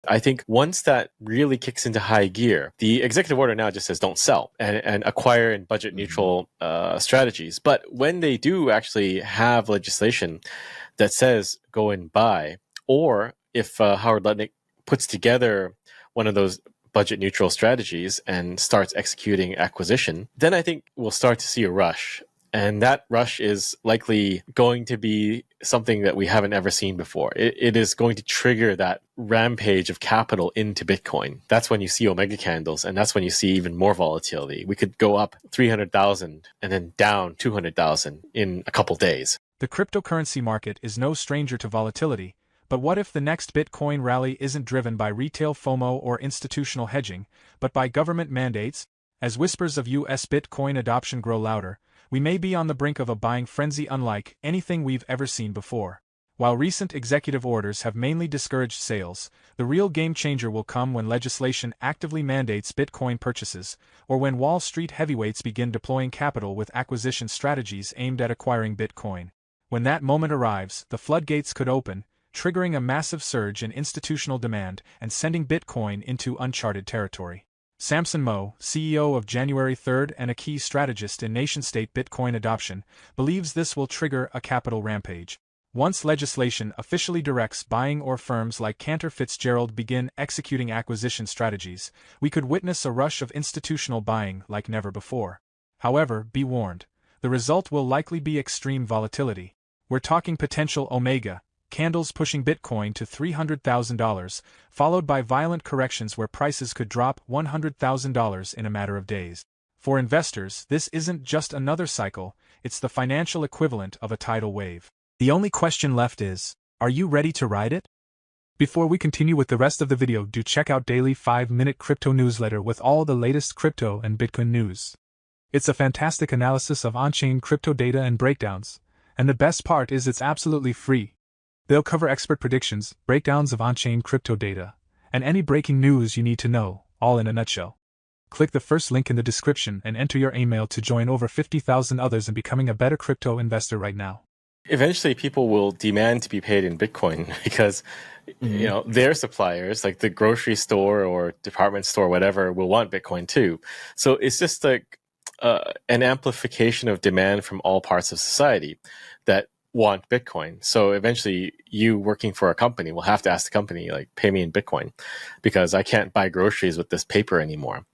I think once that really kicks into high gear, the executive order now just says don't sell and acquire in budget neutral strategies. But when they do actually have legislation that says go and buy, or if Howard Lutnick puts together one of those budget neutral strategies and starts executing acquisition, then I think we'll start to see a rush. And that rush is likely going to be something that we haven't ever seen before. It is going to trigger that rampage of capital into Bitcoin. That's when you see Omega candles, and that's when you see even more volatility. We could go up 300,000 and then down 200,000 in a couple days. The cryptocurrency market is no stranger to volatility, but what if the next Bitcoin rally isn't driven by retail FOMO or institutional hedging, but by government mandates? As whispers of US Bitcoin adoption grow louder, we may be on the brink of a buying frenzy unlike anything we've ever seen before. While recent executive orders have mainly discouraged sales, the real game changer will come when legislation actively mandates Bitcoin purchases, or when Wall Street heavyweights begin deploying capital with acquisition strategies aimed at acquiring Bitcoin. When that moment arrives, the floodgates could open, triggering a massive surge in institutional demand and sending Bitcoin into uncharted territory. SAMSON MOW, CEO of January 3rd and a key strategist in nation-state Bitcoin adoption, believes this will trigger a capital rampage. Once legislation officially directs buying or firms like Cantor Fitzgerald begin executing acquisition strategies, we could witness a rush of institutional buying like never before. However, be warned, the result will likely be extreme volatility. We're talking potential Omega candles pushing Bitcoin to $300,000, followed by violent corrections where prices could drop $100,000 in a matter of days. For investors, this isn't just another cycle, it's the financial equivalent of a tidal wave. The only question left is, are you ready to ride it? Before we continue with the rest of the video, do check out daily 5-minute crypto newsletter with all the latest crypto and Bitcoin news. It's a fantastic analysis of on-chain crypto data and breakdowns, and the best part is it's absolutely free. They'll cover expert predictions, breakdowns of on-chain crypto data, and any breaking news you need to know, all in a nutshell. Click the first link in the description and enter your email to join over 50,000 others in becoming a better crypto investor right now. Eventually, people will demand to be paid in Bitcoin because, their suppliers, like the grocery store or department store, whatever, will want Bitcoin too. So it's just like an amplification of demand from all parts of society that want Bitcoin. So eventually you working for a company will have to ask the company, like, pay me in Bitcoin because I can't buy groceries with this paper anymore.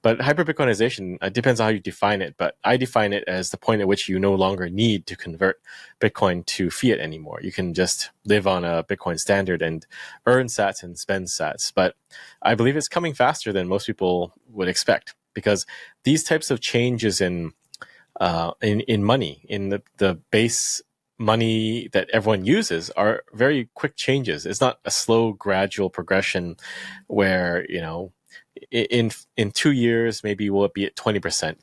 But hyperbitcoinization depends on how you define it, but I define it as the point at which you no longer need to convert Bitcoin to fiat anymore. You can just live on a Bitcoin standard and earn sats and spend sats. But I believe it's coming faster than most people would expect because these types of changes in money, in the base money that everyone uses, are very quick changes. It's not a slow, gradual progression where, in 2 years, maybe we'll be at 20%,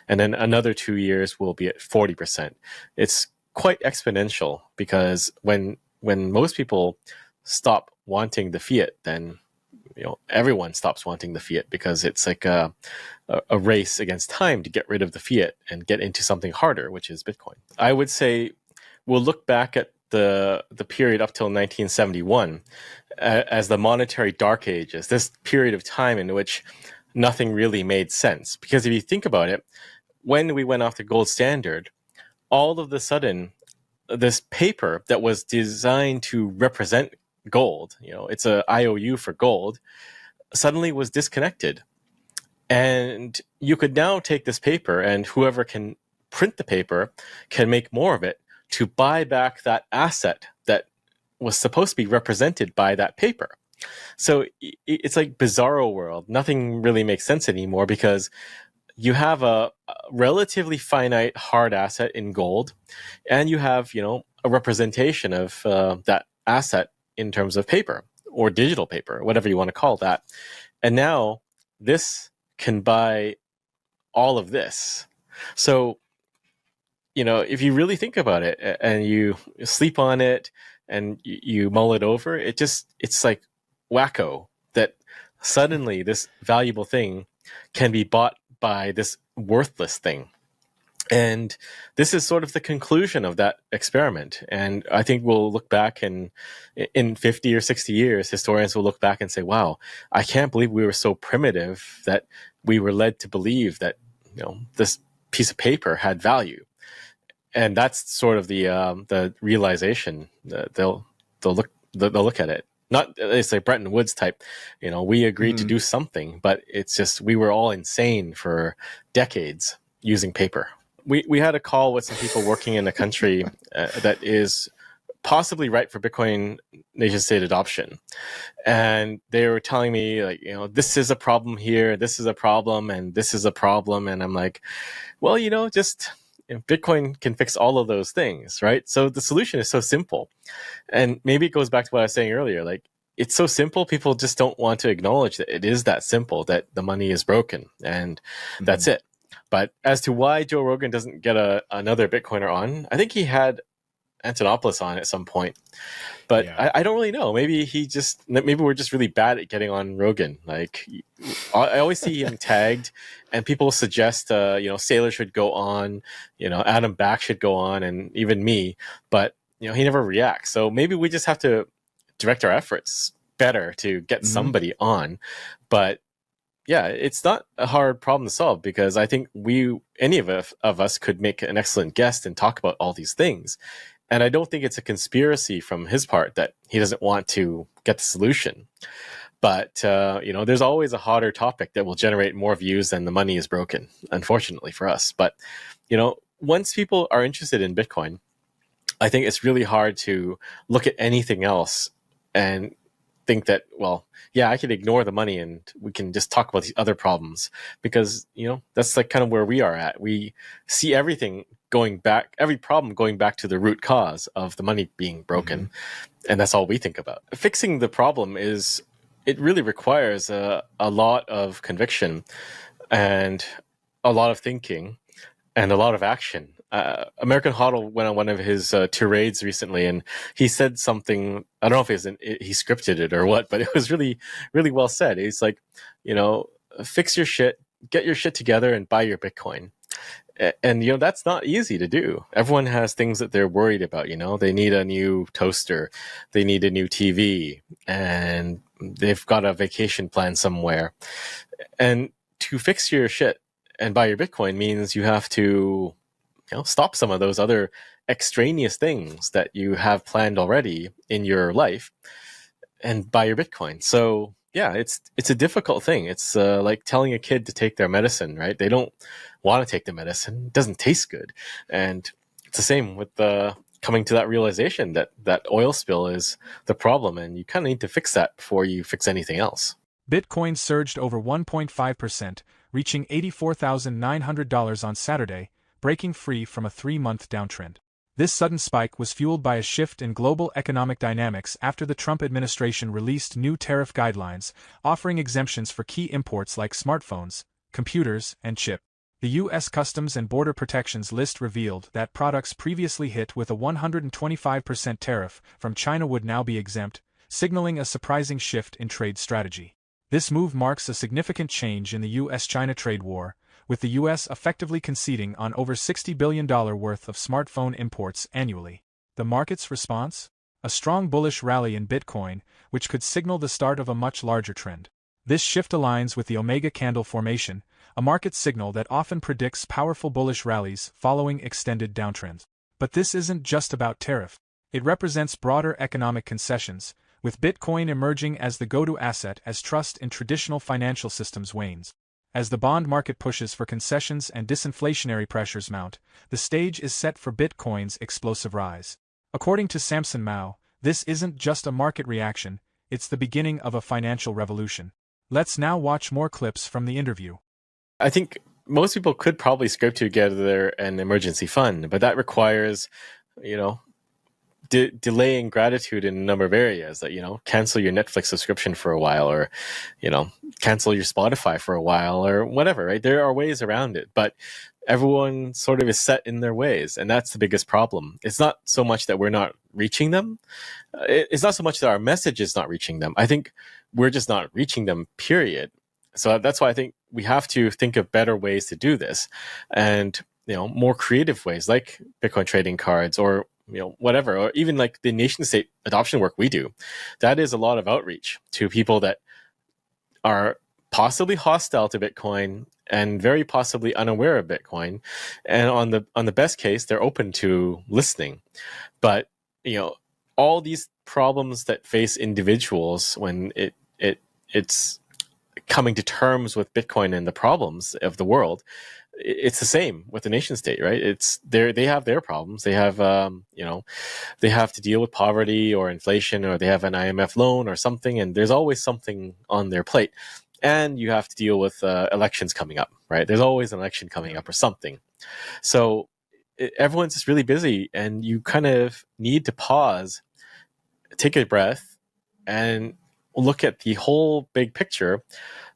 and then another 2 years we'll be at 40%. It's quite exponential because when most people stop wanting the fiat, then everyone stops wanting the fiat because it's like a race against time to get rid of the fiat and get into something harder, which is Bitcoin. I would say we'll look back at the period up till 1971 as the monetary dark ages, this period of time in which nothing really made sense. Because if you think about it, when we went off the gold standard, all of a sudden, this paper that was designed to represent gold, it's a IOU for gold, suddenly was disconnected. And you could now take this paper, and whoever can print the paper can make more of it to buy back that asset that was supposed to be represented by that paper. So it's like bizarro world. Nothing really makes sense anymore because you have a relatively finite hard asset in gold, and you have, a representation of that asset in terms of paper or digital paper, whatever you want to call that. And now this can buy all of this. So if you really think about it and you sleep on it and you mull it over, it's like wacko that suddenly this valuable thing can be bought by this worthless thing. And this is sort of the conclusion of that experiment. And I think we'll look back in 50 or 60 years, historians will look back and say, wow, I can't believe we were so primitive that we were led to believe that, this piece of paper had value. And that's sort of the realization that they'll look at it. Not, it's like Bretton Woods type, we agreed to do something, but it's just, we were all insane for decades using paper. We had a call with some people working in a country that is possibly right for Bitcoin nation state adoption. And they were telling me, like, this is a problem here, this is a problem, and this is a problem. And I'm like, well, just Bitcoin can fix all of those things, right? So the solution is so simple. And maybe it goes back to what I was saying earlier, like, it's so simple, people just don't want to acknowledge that it is that simple, that the money is broken, and that's it. But as to why Joe Rogan doesn't get another Bitcoiner on, I think he had Antonopoulos on at some point, but yeah. I don't really know. Maybe we're just really bad at getting on Rogan. Like, I always see him tagged, and people suggest, Saylor should go on, Adam Back should go on, and even me. But he never reacts. So maybe we just have to direct our efforts better to get somebody on. But yeah, it's not a hard problem to solve, because I think any of us could make an excellent guest and talk about all these things. And I don't think it's a conspiracy from his part that he doesn't want to get the solution. But, there's always a hotter topic that will generate more views than the money is broken, unfortunately for us. But, once people are interested in Bitcoin, I think it's really hard to look at anything else and think that, well, yeah, I can ignore the money and we can just talk about these other problems, because, that's like kind of where we are at. We see every problem going back to the root cause of the money being broken. And that's all we think about. Fixing the problem it really requires a lot of conviction and a lot of thinking and a lot of action. American Hodl went on one of his tirades recently, and he said something, I don't know if he scripted it or what, but it was really, really well said. He's like, fix your shit, get your shit together, and buy your Bitcoin. And, that's not easy to do. Everyone has things that they're worried about, they need a new toaster, they need a new TV, and they've got a vacation plan somewhere. And to fix your shit and buy your Bitcoin means you have to stop some of those other extraneous things that you have planned already in your life and buy your Bitcoin. So yeah, it's a difficult thing. It's like telling a kid to take their medicine, right? They don't want to take the medicine. It doesn't taste good. And it's the same with coming to that realization that oil spill is the problem, and you kind of need to fix that before you fix anything else. Bitcoin surged over 1.5%, reaching $84,900 on Saturday, breaking free from a 3-month downtrend. This sudden spike was fueled by a shift in global economic dynamics after the Trump administration released new tariff guidelines, offering exemptions for key imports like smartphones, computers, and chips. The U.S. Customs and Border Protection's list revealed that products previously hit with a 125% tariff from China would now be exempt, signaling a surprising shift in trade strategy. This move marks a significant change in the U.S.-China trade war, with the U.S. effectively conceding on over $60 billion worth of smartphone imports annually. The market's response? A strong bullish rally in Bitcoin, which could signal the start of a much larger trend. This shift aligns with the Omega Candle formation, a market signal that often predicts powerful bullish rallies following extended downtrends. But this isn't just about tariff. It represents broader economic concessions, with Bitcoin emerging as the go-to asset as trust in traditional financial systems wanes. As the bond market pushes for concessions and disinflationary pressures mount, the stage is set for Bitcoin's explosive rise. According to SAMSON MOW, this isn't just a market reaction, it's the beginning of a financial revolution. Let's now watch more clips from the interview. I think most people could probably scrape together an emergency fund, but that requires, delaying gratitude in a number of areas, that cancel your Netflix subscription for a while, or cancel your Spotify for a while, or whatever, right? There are ways around it, but everyone sort of is set in their ways, and that's the biggest problem. It's not so much that we're not reaching them, it's not so much that our message is not reaching them. I think we're just not reaching them, period. So that's why I think we have to think of better ways to do this. And more creative ways, like Bitcoin trading cards, or whatever, or even like the nation state adoption work we do. That is a lot of outreach to people that are possibly hostile to Bitcoin and very possibly unaware of Bitcoin. And on the best case, they're open to listening. But all these problems that face individuals when it's coming to terms with Bitcoin and the problems of the world, it's the same with the nation state, right? They have their problems. They have they have to deal with poverty or inflation, or they have an IMF loan or something, and there's always something on their plate. And you have to deal with elections coming up, right? There's always an election coming up or something. So everyone's just really busy, and you kind of need to pause, take a breath, and look at the whole big picture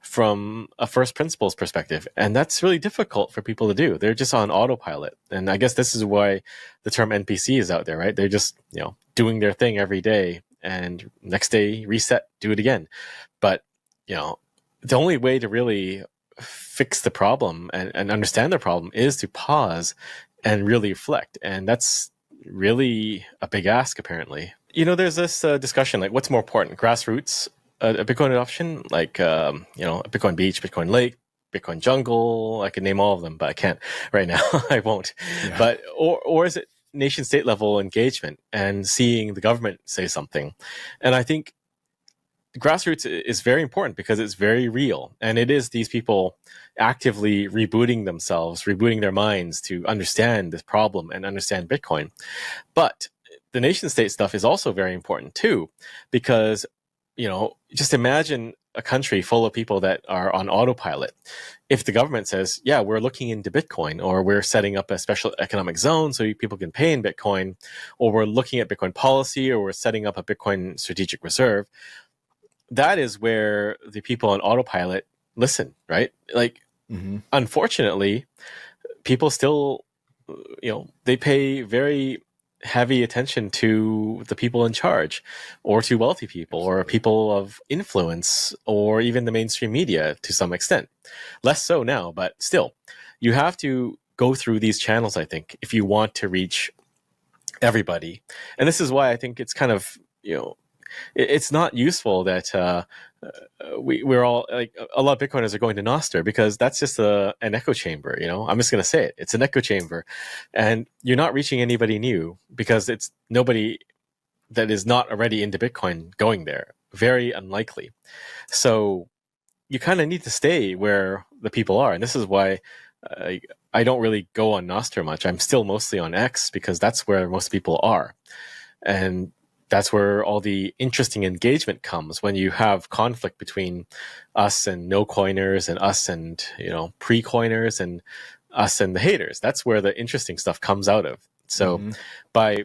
from a first principles perspective. And that's really difficult for people to do. They're just on autopilot. And I guess this is why the term NPC is out there, right? They're just, doing their thing every day, and next day reset, do it again. But, the only way to really fix the problem and understand the problem is to pause and really reflect. And that's really a big ask, apparently. There's this discussion, like, what's more important, grassroots, a Bitcoin adoption, like, a Bitcoin Beach, Bitcoin Lake, Bitcoin Jungle. I could name all of them, but I can't right now. I won't. Yeah. But, or is it nation state level engagement and seeing the government say something? And I think grassroots is very important because it's very real. And it is these people actively rebooting themselves, rebooting their minds to understand this problem and understand Bitcoin. But the nation state stuff is also very important too, because, just imagine a country full of people that are on autopilot. If the government says, yeah, we're looking into Bitcoin, or we're setting up a special economic zone so people can pay in Bitcoin, or we're looking at Bitcoin policy, or we're setting up a Bitcoin strategic reserve, that is where the people on autopilot listen, right? Like, unfortunately, people still, they pay very heavy attention to the people in charge, or to wealthy people, or people of influence, or even the mainstream media to some extent. Less so now, but still, you have to go through these channels, I think, if you want to reach everybody. And this is why I think it's kind of, it's not useful that we're all, like, a lot of Bitcoiners are going to Nostr, because that's just an echo chamber. I'm just going to say it. It's an echo chamber, and you're not reaching anybody new, because it's nobody that is not already into Bitcoin going there. Very unlikely. So you kind of need to stay where the people are. And this is why I don't really go on Nostr much. I'm still mostly on X, because that's where most people are. And that's where all the interesting engagement comes, when you have conflict between us and no coiners, and us and, pre-coiners, and us and the haters. That's where the interesting stuff comes out of. So by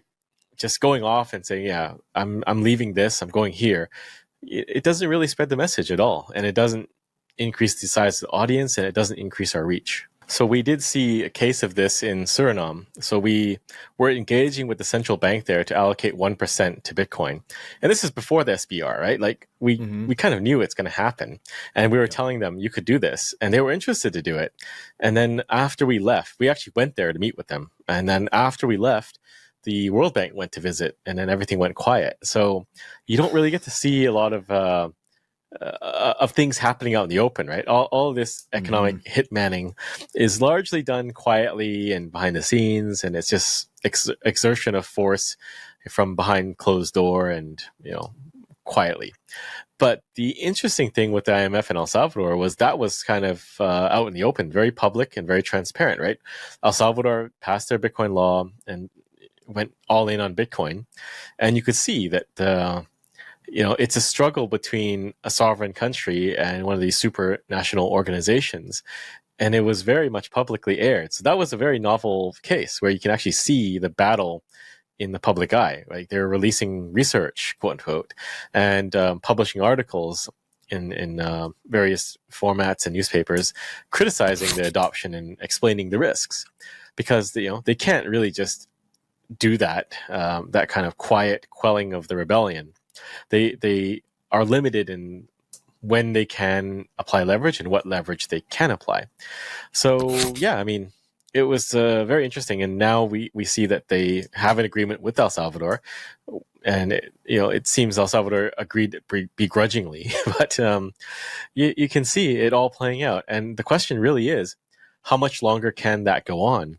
just going off and saying, yeah, I'm leaving this, I'm going here, it doesn't really spread the message at all. And it doesn't increase the size of the audience, and it doesn't increase our reach. So we did see a case of this in Suriname. So we were engaging with the central bank there to allocate 1% to Bitcoin. And this is before the SBR, right? Like, we kind of knew it's going to happen. And we were telling them, you could do this. And they were interested to do it. And then after we left, we actually went there to meet with them. And then after we left, the World Bank went to visit, and then everything went quiet. So you don't really get to see a lot of things happening out in the open, right? All this economic hitmanning is largely done quietly and behind the scenes, and it's just exertion of force from behind closed door and, quietly. But the interesting thing with the IMF in El Salvador was that was kind of out in the open, very public and very transparent, right? El Salvador passed their Bitcoin law and went all in on Bitcoin, and you could see that it's a struggle between a sovereign country and one of these supranational organizations. And it was very much publicly aired. So that was a very novel case where you can actually see the battle in the public eye. Like, they're releasing research, quote unquote, and publishing articles in various formats and newspapers criticizing the adoption and explaining the risks, because they can't really just do that kind of quiet quelling of the rebellion. They are limited in when they can apply leverage and what leverage they can apply. So yeah, I mean, it was very interesting. And now we see that they have an agreement with El Salvador, and it seems El Salvador agreed begrudgingly, but you can see it all playing out. And the question really is, how much longer can that go on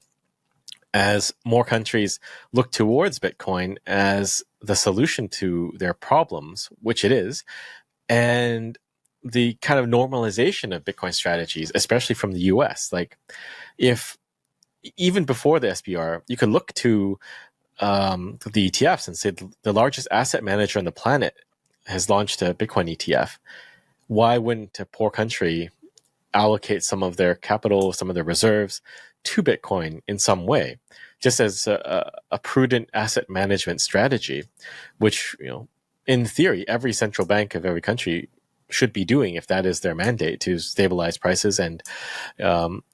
as more countries look towards Bitcoin as the solution to their problems, which it is, and the kind of normalization of Bitcoin strategies, especially from the US. Like, if even before the SBR, you could look to the ETFs and say the largest asset manager on the planet has launched a Bitcoin ETF. Why wouldn't a poor country allocate some of their capital, some of their reserves to Bitcoin in some way, just as a prudent asset management strategy, which, in theory, every central bank of every country should be doing if that is their mandate, to stabilize prices and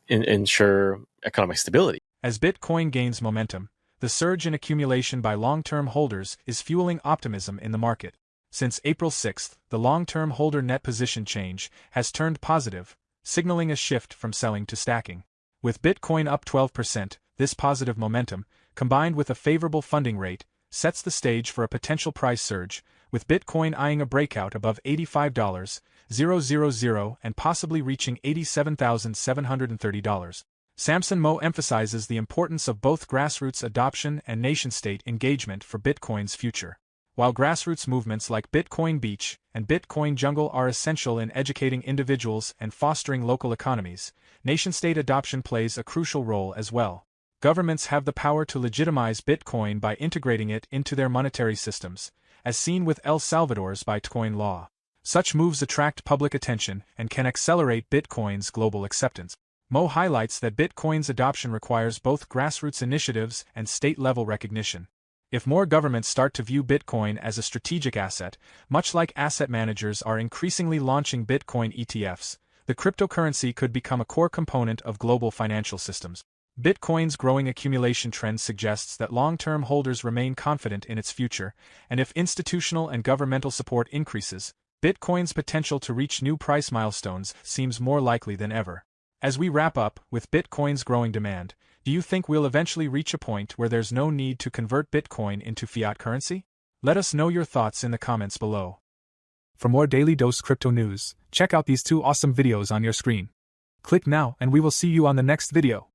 ensure economic stability. As Bitcoin gains momentum, the surge in accumulation by long-term holders is fueling optimism in the market. Since April 6th, the long-term holder net position change has turned positive, signaling a shift from selling to stacking. With Bitcoin up 12%, this positive momentum, combined with a favorable funding rate, sets the stage for a potential price surge, with Bitcoin eyeing a breakout above $85,000 and possibly reaching $87,730. SAMSON MOW emphasizes the importance of both grassroots adoption and nation-state engagement for Bitcoin's future. While grassroots movements like Bitcoin Beach and Bitcoin Jungle are essential in educating individuals and fostering local economies, nation-state adoption plays a crucial role as well. Governments have the power to legitimize Bitcoin by integrating it into their monetary systems, as seen with El Salvador's Bitcoin law. Such moves attract public attention and can accelerate Bitcoin's global acceptance. MOW highlights that Bitcoin's adoption requires both grassroots initiatives and state-level recognition. If more governments start to view Bitcoin as a strategic asset, much like asset managers are increasingly launching Bitcoin ETFs, the cryptocurrency could become a core component of global financial systems. Bitcoin's growing accumulation trend suggests that long-term holders remain confident in its future, and if institutional and governmental support increases, Bitcoin's potential to reach new price milestones seems more likely than ever. As we wrap up, with Bitcoin's growing demand, do you think we'll eventually reach a point where there's no need to convert Bitcoin into fiat currency? Let us know your thoughts in the comments below. For more Daily Dose Crypto news, check out these 2 awesome videos on your screen. Click now and we will see you on the next video.